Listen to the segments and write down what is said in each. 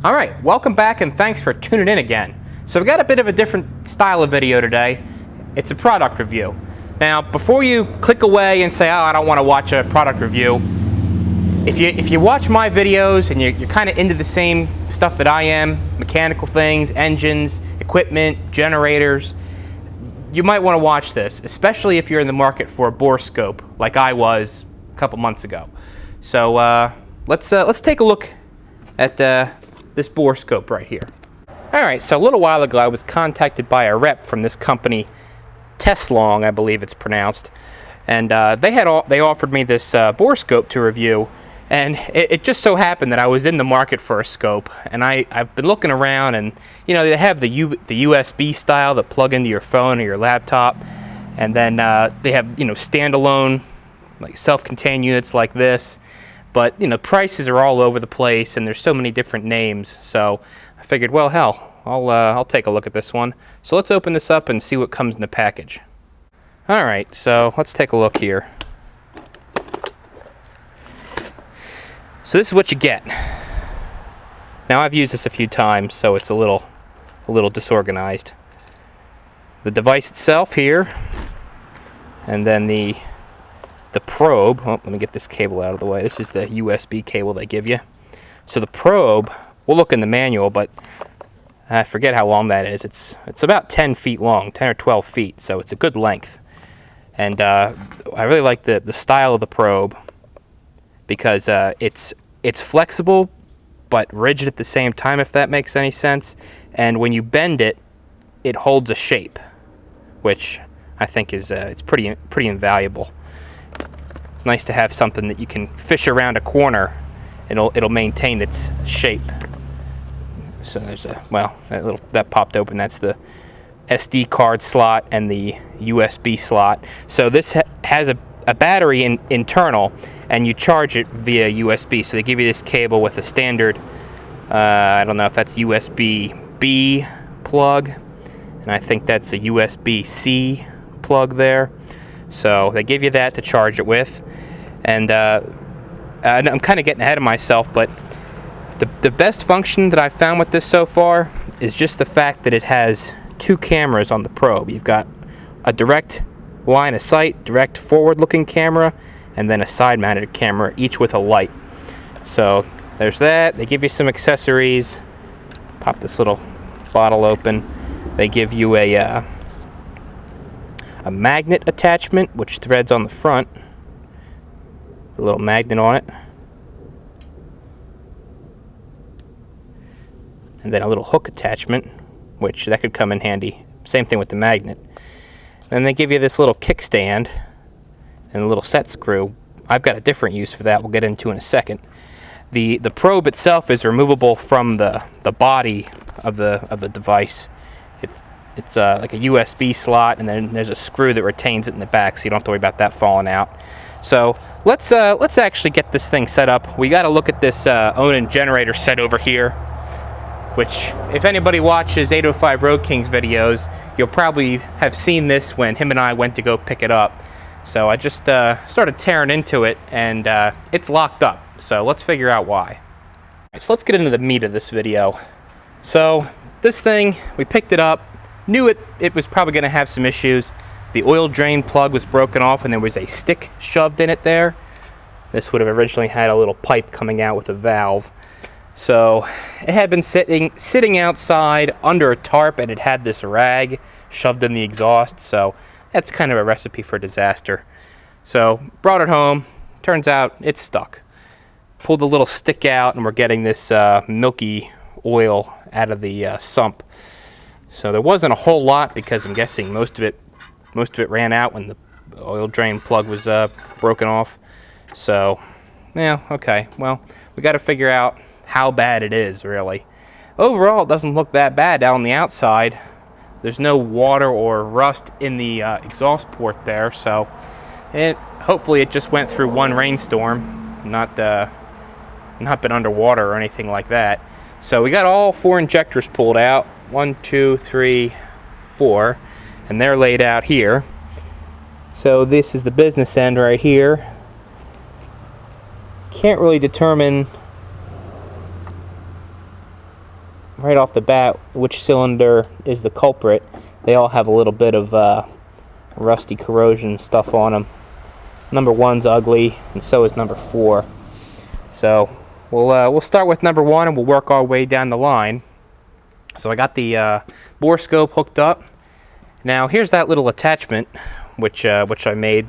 Alright, welcome back and thanks for tuning in again. So we got a bit of a different style of video today. It's a product review. Now, before you click away and say, oh, I don't want to watch a product review, if you watch my videos and you're kind of into the same stuff that I am, mechanical things, engines, equipment, generators, you might want to watch this, especially if you're in the market for a Borescope, like I was a couple months ago. So let's take a look at this Borescope right here. Alright, so a little while ago I was contacted by a rep from this company, Teslong, I believe it's pronounced, and they offered me this Borescope to review, and it just so happened that I was in the market for a scope, and I've been looking around, and you know, they have the USB style that plug into your phone or your laptop, and then they have, you know, standalone, like self-contained units like this. But, you know, prices are all over the place, and there's so many different names. So I figured, well, hell, I'll take a look at this one. So let's open this up and see what comes in the package. All right, so let's take a look here. So this is what you get. Now I've used this a few times, so it's a little disorganized. The device itself here, and then the probe. Oh, let me get this cable out of the way. This is the USB cable they give you. So the probe, we'll look in the manual, but I forget how long that is. It's about 10 feet long, 10 or 12 feet, so it's a good length. And I really like the style of the probe because it's flexible but rigid at the same time, if that makes any sense. And when you bend it, it holds a shape, which I think is it's pretty invaluable. Nice to have something that you can fish around a corner. It'll maintain its shape. So there's that popped open. That's the SD card slot and the USB slot. So this has a battery internal, and you charge it via USB. So they give you this cable with a standard, I don't know if that's USB-B plug, and I think that's a USB-C plug there. So they give you that to charge it with. And I'm kind of getting ahead of myself, but the best function that I've found with this so far is just the fact that it has two cameras on the probe. You've got a direct line of sight, direct forward-looking camera, and then a side-mounted camera, each with a light. So there's that. They give you some accessories. Pop this little bottle open. They give you a magnet attachment, which threads on the front. A little magnet on it. And then a little hook attachment, which that could come in handy. Same thing with the magnet. Then they give you this little kickstand and a little set screw. I've got a different use for that we'll get into in a second. The probe itself is removable from the body of the device. It's like a USB slot, and then there's a screw that retains it in the back, so you don't have to worry about that falling out. So let's actually get this thing set up. We got to look at this Onan generator set over here, which, if anybody watches 805 Road Kings videos, you'll probably have seen this when him and I went to go pick it up. So I just started tearing into it, and it's locked up. So let's figure out why. So let's get into the meat of this video. So this thing, we picked it up. Knew it was probably going to have some issues. The oil drain plug was broken off, and there was a stick shoved in it there. This would have originally had a little pipe coming out with a valve. So it had been sitting outside under a tarp, and it had this rag shoved in the exhaust. So that's kind of a recipe for disaster. So brought it home. Turns out it's stuck. Pulled the little stick out, and we're getting this milky oil out of the sump. So there wasn't a whole lot, because I'm guessing most of it ran out when the oil drain plug was broken off. So, yeah, okay. Well, we got to figure out how bad it is, really. Overall, it doesn't look that bad down on the outside. There's no water or rust in the exhaust port there, so hopefully it just went through one rainstorm, not been underwater or anything like that. So we got all 4 injectors pulled out. 1, 2, 3, 4, and they're laid out here. So this is the business end right here. Can't really determine right off the bat which cylinder is the culprit. They all have a little bit of rusty corrosion stuff on them. Number 1's ugly, and so is number 4. So we'll start with number 1 and we'll work our way down the line. So I got the Borescope hooked up. Now here's that little attachment which I made.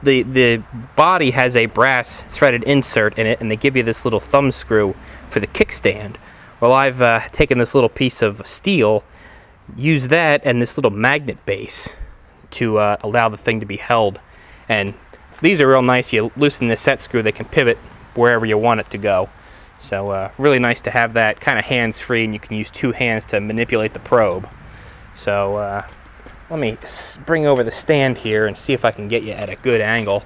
The body has a brass threaded insert in it, and they give you this little thumb screw for the kickstand. Well, I've taken this little piece of steel, used that and this little magnet base to allow the thing to be held. And these are real nice. You loosen this set screw, they can pivot wherever you want it to go. So really nice to have that kind of hands-free, and you can use 2 hands to manipulate the probe. So let me bring over the stand here and see if I can get you at a good angle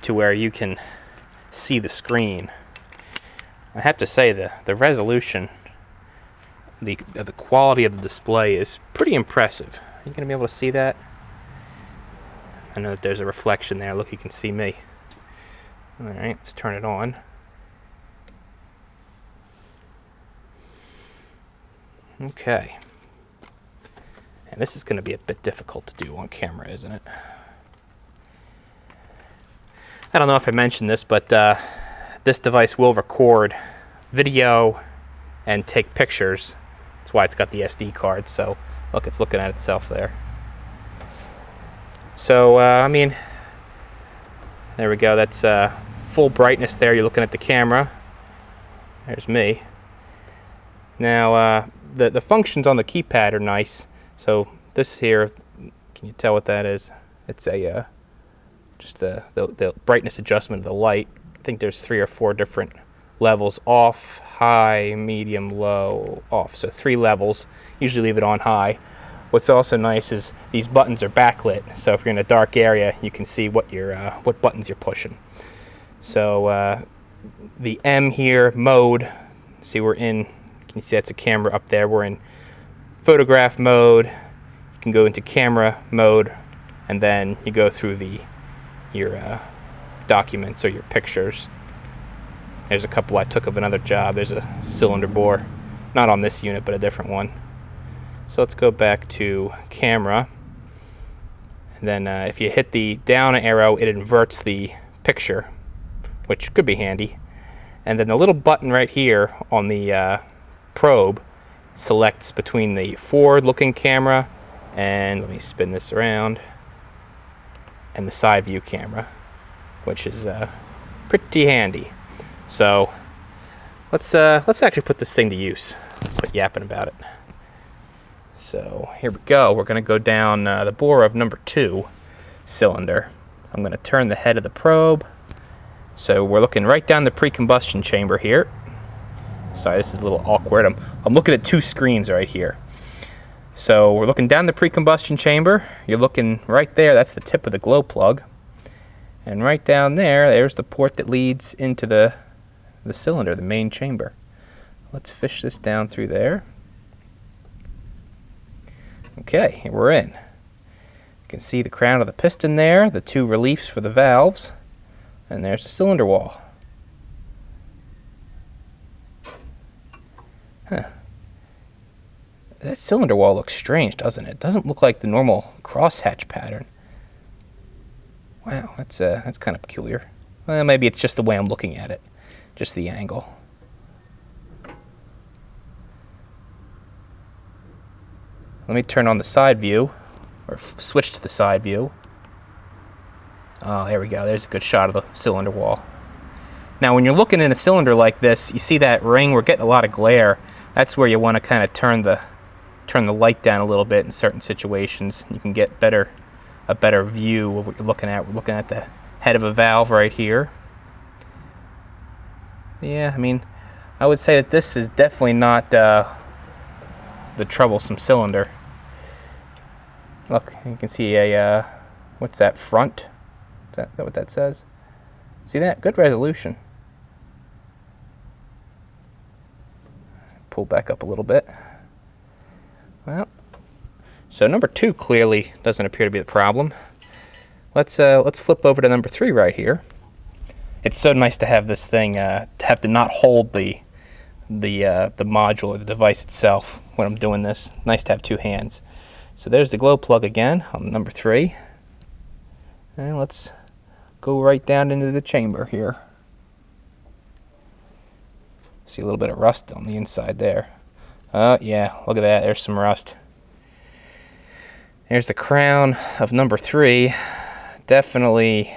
to where you can see the screen. I have to say the resolution, the quality of the display is pretty impressive. Are you going to be able to see that? I know that there's a reflection there. Look, you can see me. Alright, let's turn it on. Okay. And this is going to be a bit difficult to do on camera, isn't it? I don't know if I mentioned this, but this device will record video and take pictures. That's why it's got the SD card. So look, it's looking at itself there. So I mean, there we go. That's full brightness there. You're looking at the camera. There's me. Now the functions on the keypad are nice. So this here, can you tell what that is? It's a just the brightness adjustment of the light. I think there's 3 or 4 different levels: off, high, medium, low, off. So 3 levels. Usually leave it on high. What's also nice is these buttons are backlit, so if you're in a dark area, you can see what what buttons you're pushing. So the M here, mode. See, we're in. Can you see that's a camera up there? We're in photograph mode. You can go into camera mode, and then you go through your documents or your pictures. There's a couple I took of another job. There's a cylinder bore, not on this unit, but a different one. So let's go back to camera, and then if you hit the down arrow, it inverts the picture, which could be handy. And then the little button right here on the probe selects between the forward-looking camera and, let me spin this around, and the side view camera, which is pretty handy. So let's actually put this thing to use. Quit yapping about it. So here we go. We're going to go down the bore of number 2 cylinder. I'm going to turn the head of the probe. So we're looking right down the pre-combustion chamber here. Sorry, this is a little awkward. I'm looking at 2 screens right here. So we're looking down the pre-combustion chamber. You're looking right there. That's the tip of the glow plug. And right down there, there's the port that leads into the cylinder, the main chamber. Let's fish this down through there. Okay, here we're in. You can see the crown of the piston there, the 2 reliefs for the valves, and there's the cylinder wall. Huh. That cylinder wall looks strange, doesn't it? It doesn't look like the normal crosshatch pattern. Wow, that's kind of peculiar. Well, maybe it's just the way I'm looking at it, just the angle. Let me turn on the side view, or switch to the side view. Oh, there we go. There's a good shot of the cylinder wall. Now, when you're looking in a cylinder like this, you see that ring? We're getting a lot of glare. That's where you want to kind of turn the light down a little bit in certain situations. You can get a better view of what you're looking at. We're looking at the head of a valve right here. Yeah, I mean, I would say that this is definitely not the troublesome cylinder. Look, you can see a what's that, front? Is that what that says? See that? Good resolution. Pull back up a little bit. Well, so number 2 clearly doesn't appear to be the problem. Let's flip over to number 3 right here. It's so nice to have this thing to not hold the the module or the device itself when I'm doing this. Nice to have two hands. So there's the glow plug again on number 3. And let's go right down into the chamber here. See a little bit of rust on the inside there. Oh yeah, look at that, there's some rust. There's the crown of number 3. That's definitely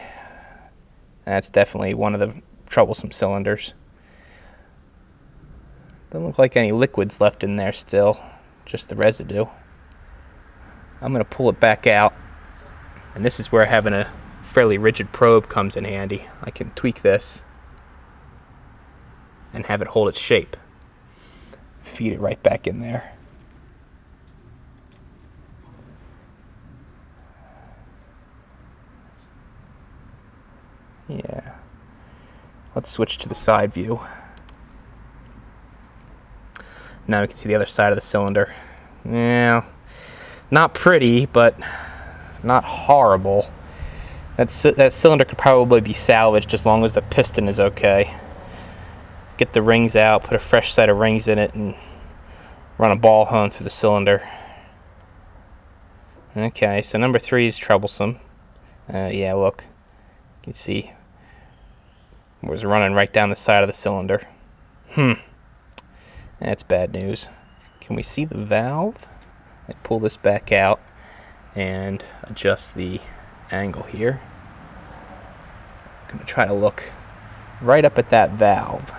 one of the troublesome cylinders. Doesn't look like any liquids left in there still, just the residue. I'm going to pull it back out, and this is where having a fairly rigid probe comes in handy. I can tweak this and have it hold its shape. Feed it right back in there. Yeah. Let's switch to the side view. Now we can see the other side of the cylinder. Yeah, not pretty, but not horrible. That cylinder could probably be salvaged as long as the piston is okay. Get the rings out, put a fresh set of rings in it, and run a ball hone through the cylinder. Okay, so number 3 is troublesome. Yeah, look. You can see it was running right down the side of the cylinder. That's bad news. Can we see the valve? I pull this back out and adjust the angle here. I'm going to try to look right up at that valve.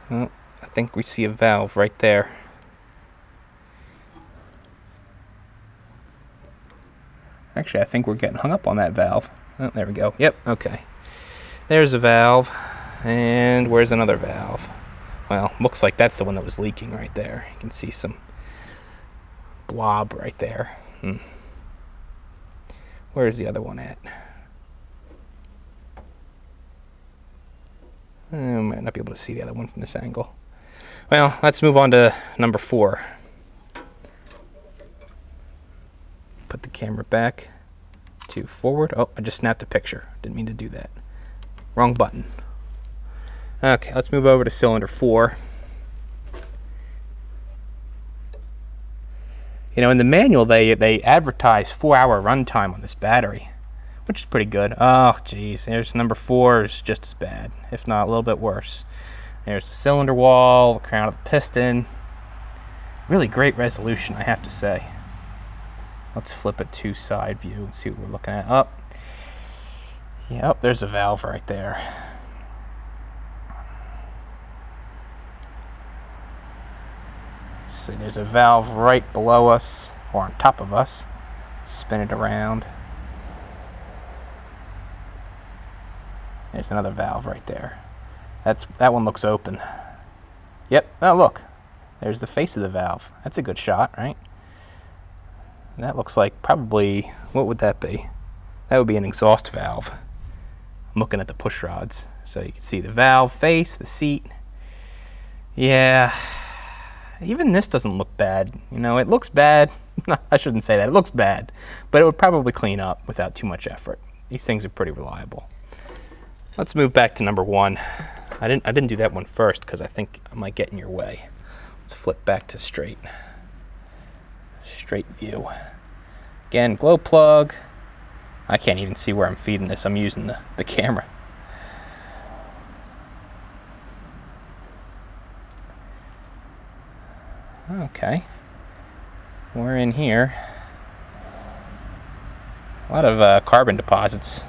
Oh, I think we see a valve right there. Actually, I think we're getting hung up on that valve. Oh, there we go. Yep, okay. There's a valve. And where's another valve? Well, looks like that's the one that was leaking right there. You can see some blob right there. Where's the other one at? I might not be able to see the other one from this angle. Well, let's move on to number 4. Put the camera back to forward. Oh, I just snapped a picture. Didn't mean to do that. Wrong button. Okay, let's move over to cylinder 4. You know, in the manual they advertise 4-hour runtime on this battery, which is pretty good. Oh, geez, there's number 4 is just as bad, if not a little bit worse. There's the cylinder wall, the crown of the piston. Really great resolution, I have to say. Let's flip it to side view and see what we're looking at. Oh, yep, there's a valve right there. Let's see, there's a valve right below us, or on top of us. Spin it around. There's another valve right there. That one looks open. Yep, oh look, there's the face of the valve. That's a good shot, right? And that looks like probably, what would that be? That would be an exhaust valve. I'm looking at the push rods. So you can see the valve face, the seat. Yeah, even this doesn't look bad. You know, it looks bad. I shouldn't say that. It looks bad, but it would probably clean up without too much effort. These things are pretty reliable. Let's move back to number 1. I didn't do that one first because I think I might get in your way. Let's flip back to straight view. Again, glow plug. I can't even see where I'm feeding this. I'm using the camera. Okay. We're in here. A lot of carbon deposits.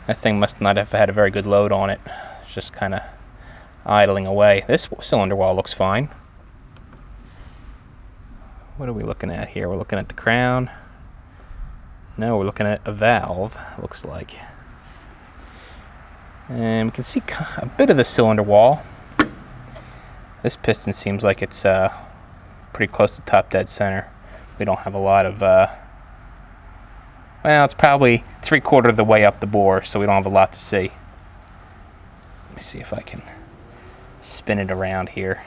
That thing must not have had a very good load on it. It's just kind of idling away. This cylinder wall looks fine. What are we looking at here? We're looking at the crown. No, we're looking at a valve, looks like. And we can see a bit of the cylinder wall. This piston seems like it's pretty close to top dead center. We don't have a lot of, well, it's probably 3/4 of the way up the bore, so we don't have a lot to see. Let me see if I can spin it around here.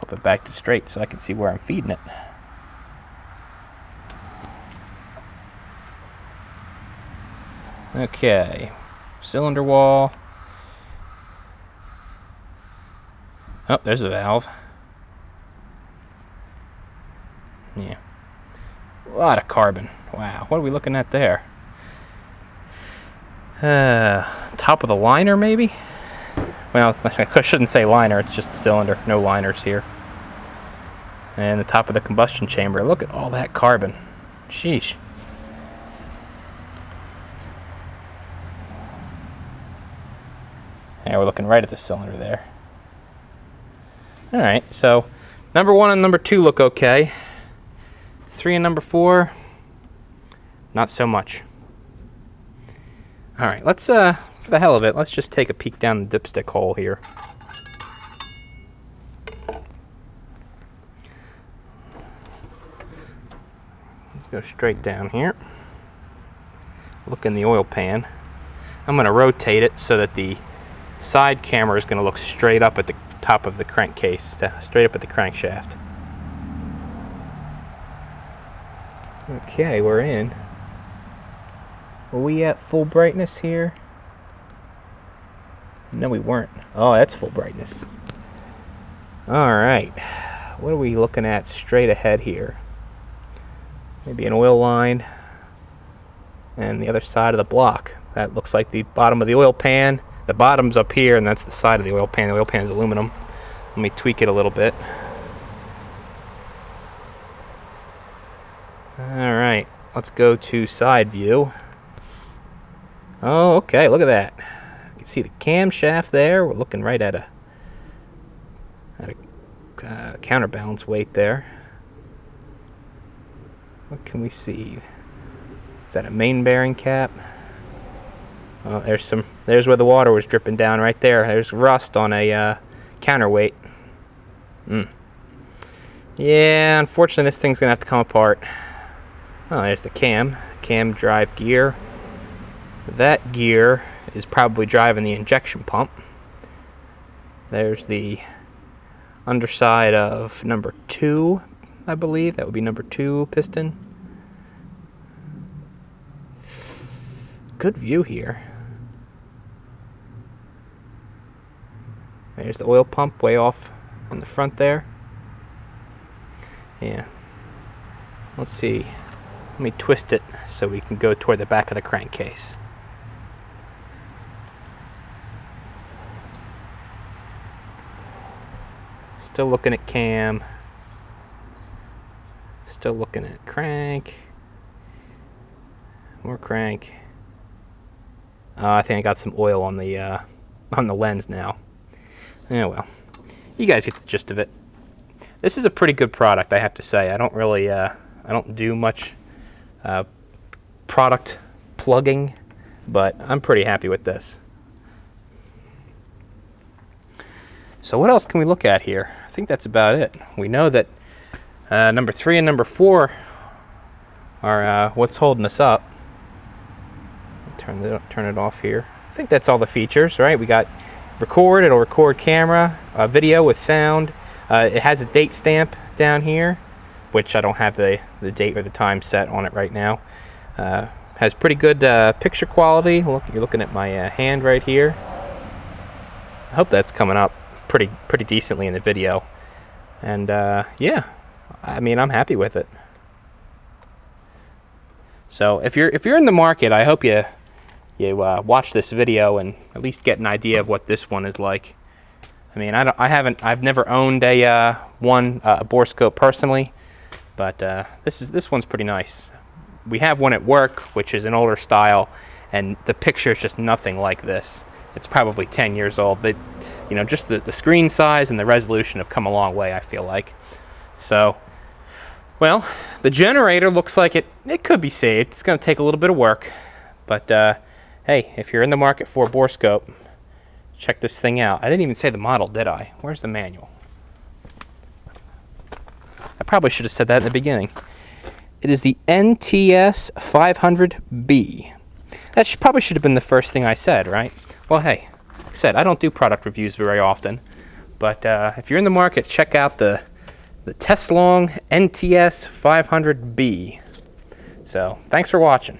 flip it back to straight so I can see where I'm feeding it. Okay, cylinder wall. Oh, there's a valve. Yeah. A lot of carbon. Wow, what are we looking at there? Top of the liner, maybe? Well, I shouldn't say liner, it's just the cylinder. No liners here. And the top of the combustion chamber. Look at all that carbon. Sheesh. Yeah, we're looking right at the cylinder there. Alright, so number 1 and number 2 look okay. 3 and number 4, not so much. Alright, let's, for the hell of it, let's just take a peek down the dipstick hole here. Let's go straight down here. Look in the oil pan. I'm going to rotate it so that the side camera is going to look straight up at the top of the crankcase, straight up at the crankshaft. Okay, we're in. Were we at full brightness here? No, we weren't. Oh, that's full brightness. Alright. What are we looking at straight ahead here? Maybe an oil line. And the other side of the block. That looks like the bottom of the oil pan. The bottom's up here, and that's the side of the oil pan. The oil pan is aluminum. Let me tweak it a little bit. Alright, let's go to side view. Oh, okay, look at that. You can see the camshaft there. We're looking right at a counterbalance weight there. What can we see? Is that a main bearing cap? Oh, there's where the water was dripping down right there. There's rust on a counterweight. Yeah, unfortunately this thing's gonna have to come apart. Oh, there's the cam drive gear. That gear is probably driving the injection pump. There's the underside of number 2, I believe. That would be number 2 piston. Good view here. There's the oil pump way off in the front there. Yeah. Let's see. Let me twist it so we can go toward the back of the crankcase. Still looking at cam. Still looking at crank. More crank. I think I got some oil on the lens now. Yeah, well, you guys get the gist of it. This is a pretty good product, I have to say. I don't really, I don't do much product plugging, but I'm pretty happy with this. So what else can we look at here? I think that's about it. We know that number 3 and number 4 are what's holding us up. Turn it off here. I think that's all the features, right? We got record, it'll record camera, video with sound. It has a date stamp down here, which I don't have the date or the time set on it right now. Has pretty good picture quality. Look, you're looking at my hand right here. I hope that's coming up pretty decently in the video. And yeah, I mean, I'm happy with it. So if you're in the market, I hope you watch this video and at least get an idea of what this one is like. I mean, I've never owned a Borescope personally, but this one's pretty nice. We have one at work, which is an older style, and the picture is just nothing like this. It's probably 10 years old. But you know, just the screen size and the resolution have come a long way, I feel like. So, well, the generator looks like it could be saved. It's going to take a little bit of work, but hey, if you're in the market for a Borescope, check this thing out. I didn't even say the model, did I? Where's the manual? I probably should have said that in the beginning. It is the NTS500B. That probably should have been the first thing I said, right? Well, hey, like I said, I don't do product reviews very often, But if you're in the market, check out the Teslong NTS500B. So thanks for watching.